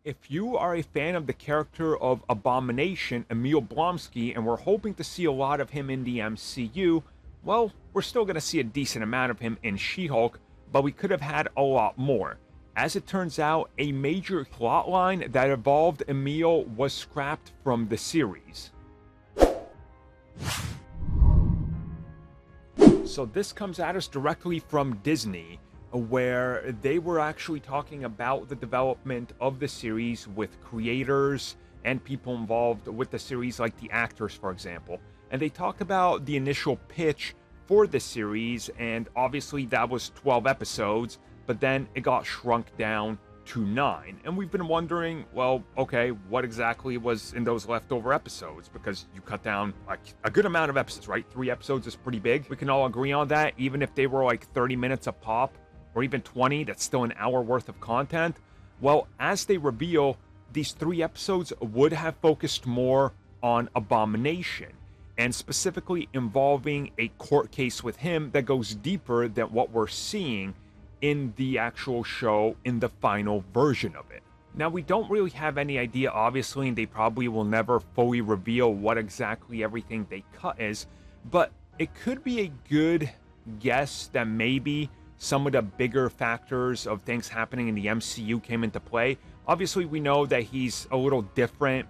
If you are a fan of the character of Abomination, Emil Blonsky, and we're hoping to see a lot of him in the MCU, well, we're still going to see a decent amount of him in She-Hulk, but we could have had a lot more. As it turns out, a major plotline that involved Emil was scrapped from the series. So this comes at us directly from Disney, where they were actually talking about the development of the series with creators and people involved with the series, like the actors, for example. And they talked about the initial pitch for the series, and obviously that was 12 episodes, but then it got shrunk down to 9. And we've been wondering, well, okay, what exactly was in those leftover episodes? Because you cut down like a good amount of episodes, right? 3 episodes is pretty big. We can all agree on that, even if they were like 30 minutes a pop, or even 20, that's still an hour worth of content. Well, as they reveal, these 3 episodes would have focused more on Abomination, and specifically involving a court case with him that goes deeper than what we're seeing in the actual show in the final version of it. Now, we don't really have any idea, obviously, and they probably will never fully reveal what exactly everything they cut is, but it could be a good guess that maybe some of the bigger factors of things happening in the MCU came into play. Obviously, we know that he's a little different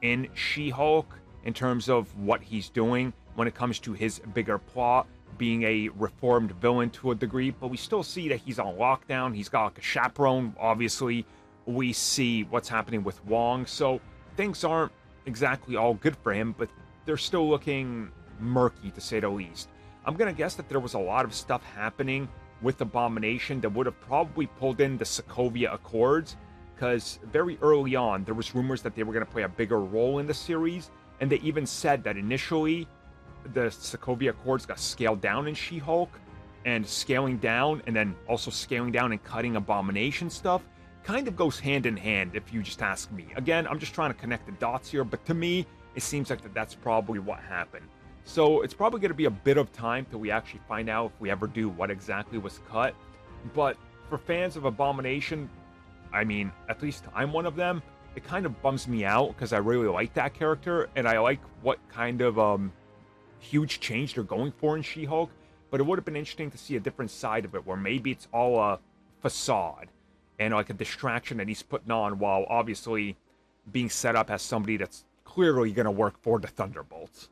in She-Hulk in terms of what he's doing when it comes to his bigger plot, being a reformed villain to a degree, but we still see that he's on lockdown. He's got like a chaperone. Obviously, we see what's happening with Wong, so things aren't exactly all good for him, but they're still looking murky, to say the least. I'm gonna guess that there was a lot of stuff happening with Abomination that would have probably pulled in the Sokovia Accords, because very early on there was rumors that they were going to play a bigger role in the series, and they even said that initially the Sokovia Accords got scaled down in She-Hulk, and scaling down and then also scaling down and cutting Abomination stuff kind of goes hand in hand, if you just ask me. Again, I'm just trying to connect the dots here, but to me it seems like that's probably what happened. So it's probably going to be a bit of time till we actually find out, if we ever do, what exactly was cut. But for fans of Abomination, I mean, at least I'm one of them, it kind of bums me out because I really like that character, and I like what kind of huge change they're going for in She-Hulk. But it would have been interesting to see a different side of it, where maybe it's all a facade and like a distraction that he's putting on, while obviously being set up as somebody that's clearly going to work for the Thunderbolts.